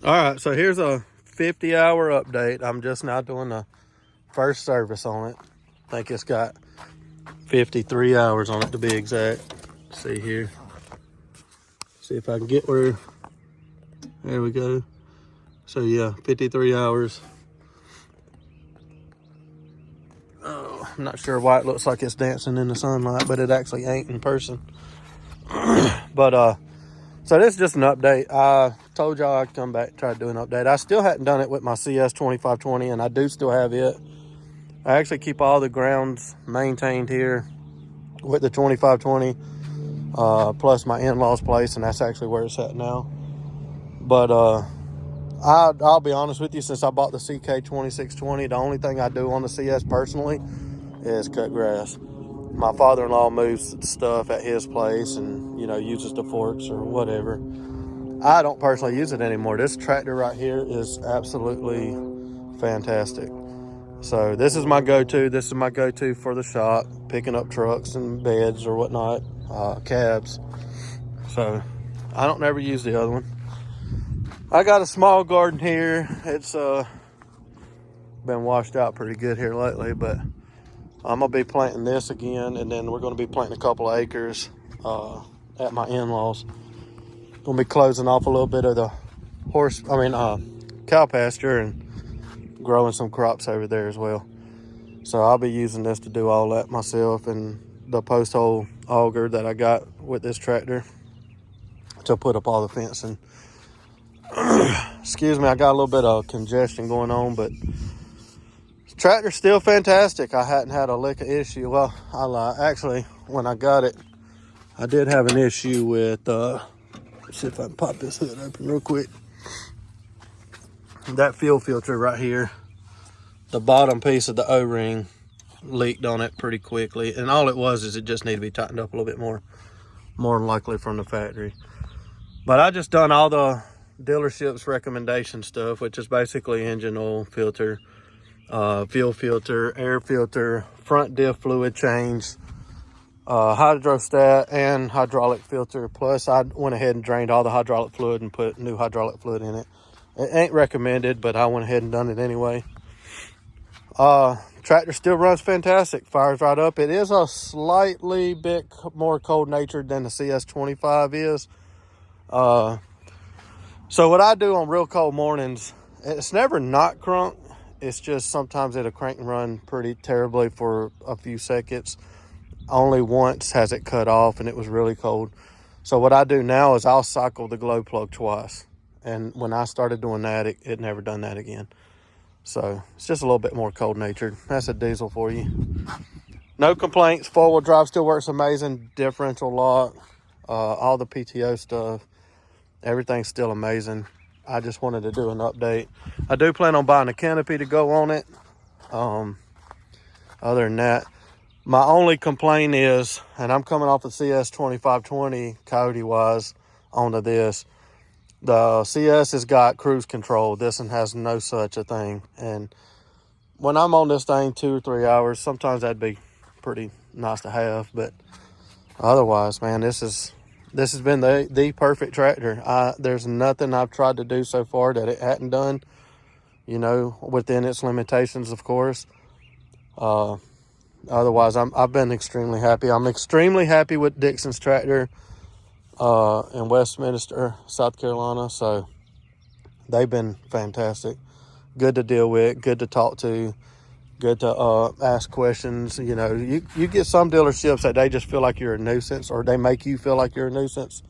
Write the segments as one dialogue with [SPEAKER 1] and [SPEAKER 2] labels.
[SPEAKER 1] All right, so here's a 50-hour update. I'm just now doing the first service on it. I think it's got 53 hours on it to be exact. See here. See if I can get where. There we go. So yeah, 53 hours. Oh, I'm not sure why it looks like it's dancing in the sunlight, but it actually ain't in person. But so this is just an update. I told y'all I'd come back and try to do an update. I still hadn't done it with my ck2620, and I do still have it. I actually keep all the grounds maintained here with the 2520, plus my in-laws place, and that's actually where it's at now. But I'll be honest with you, since I bought the ck2620, the only thing I do on the CS personally is cut grass. My father-in-law moves stuff at his place and, you know, uses the forks or whatever. I don't personally use it anymore. This tractor right here is absolutely fantastic. So this is my go-to. This is my go-to for the shop, picking up trucks and beds or whatnot, cabs. So I don't never use the other one. I got a small garden here. It's been washed out pretty good here lately, but I'm gonna be planting this again, and then we're gonna be planting a couple of acres at my in-laws. Gonna be closing off a little bit of the cow pasture and growing some crops over there as well. So I'll be using this to do all that myself, and the post hole auger that I got with this tractor to put up all the fencing. Excuse me, I got a little bit of congestion going on, but the tractor's still fantastic. I hadn't had a lick of issue. Well, I lie. Actually, when I got it, I did have an issue with, let's see if I can pop this hood open real quick. That fuel filter right here, the bottom piece of the O-ring leaked on it pretty quickly. And all it was is it just needed to be tightened up a little bit more than likely from the factory. But I just done all the dealership's recommendation stuff, which is basically engine oil filter, fuel filter, air filter, front diff fluid change, hydrostat, and hydraulic filter. Plus I went ahead and drained all the hydraulic fluid and put new hydraulic fluid in it. It ain't recommended, but I went ahead and done it anyway. Tractor still runs fantastic, fires right up. It is a slightly bit more cold natured than the CS25 is. So what I do on real cold mornings, it's never not crunk. It's just sometimes it'll crank and run pretty terribly for a few seconds. Only once has it cut off, and it was really cold. So what I do now is I'll cycle the glow plug twice. And when I started doing that, it never done that again. So it's just a little bit more cold natured. That's a diesel for you. No complaints. 4-wheel drive still works amazing. Differential lock, all the PTO stuff. Everything's still amazing. I just wanted to do an update. I do plan on buying a canopy to go on it. Other than that, my only complaint is, and I'm coming off the CS2520 Kioti wise onto this, the CS has got cruise control. This one has no such a thing. And when I'm on this thing 2 or 3 hours, sometimes that'd be pretty nice to have. But otherwise, man, this has been the perfect tractor. There's nothing I've tried to do so far that it hadn't done, you know, within its limitations, of course. Otherwise, I've been extremely happy. I'm extremely happy with Dixon's tractor in Westminster, South Carolina. So they've been fantastic. Good to deal with, good to talk to, good to ask questions. You know, you get some dealerships that they just feel like you're a nuisance, or they make you feel like you're a nuisance.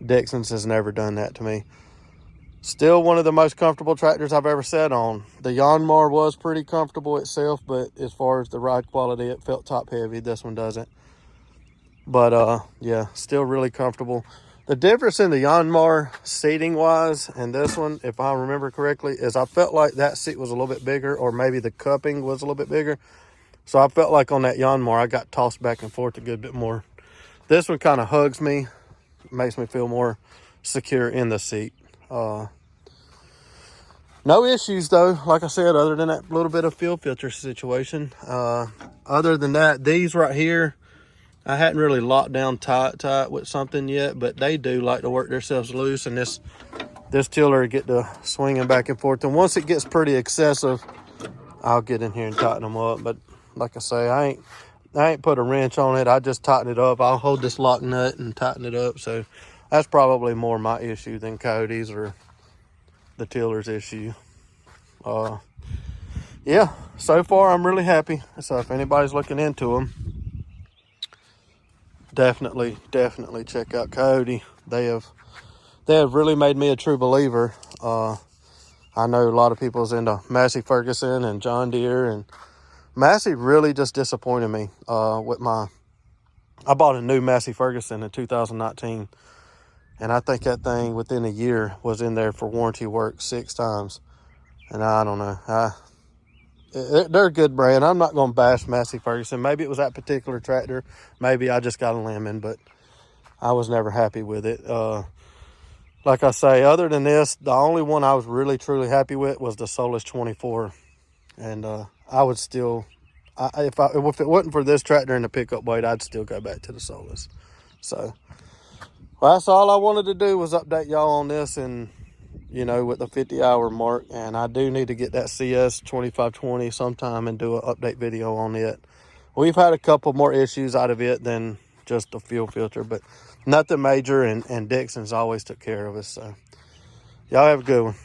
[SPEAKER 1] Dixon's has never done that to me. Still one of the most comfortable tractors I've ever sat on. The Yanmar was pretty comfortable itself, but as far as the ride quality, it felt top heavy. This one doesn't. But yeah, still really comfortable. The difference in the Yanmar seating wise and this one, if I remember correctly, is I felt like that seat was a little bit bigger, or maybe the cupping was a little bit bigger. So I felt like on that Yanmar, I got tossed back and forth a good bit more. This one kind of hugs me, makes me feel more secure in the seat. No issues though, like I said, other than that little bit of fuel filter situation. Other than that, these right here, I hadn't really locked down tight with something yet, but they do like to work themselves loose, and this this tiller will get to swinging back and forth. And once it gets pretty excessive, I'll get in here and tighten them up. But like I say, I ain't put a wrench on it. I just tighten it up. I'll hold this lock nut and tighten it up. So that's probably more my issue than Cody's or the tiller's issue. Yeah, so far I'm really happy. So if anybody's looking into them, definitely check out Cody. They have really made me a true believer. I know a lot of people's into Massey Ferguson and John Deere, and Massey really just disappointed me with I bought a new Massey Ferguson in 2019, and I think that thing within a year was in there for warranty work 6 times. And I don't know. They're a good brand. I'm not going to bash Massey Ferguson. Maybe it was that particular tractor. Maybe I just got a lemon, but I was never happy with it. Like I say, other than this, the only one I was really, truly happy with was the Solus 24. And I would still, if it wasn't for this tractor and the pickup weight, I'd still go back to the Solus. So, well, that's all I wanted to do was update y'all on this, and with the 50-hour mark. And I do need to get that ck2620 sometime and do an update video on it. We've had a couple more issues out of it than just the fuel filter, but nothing major, and Dixon's always took care of us. So y'all have a good one.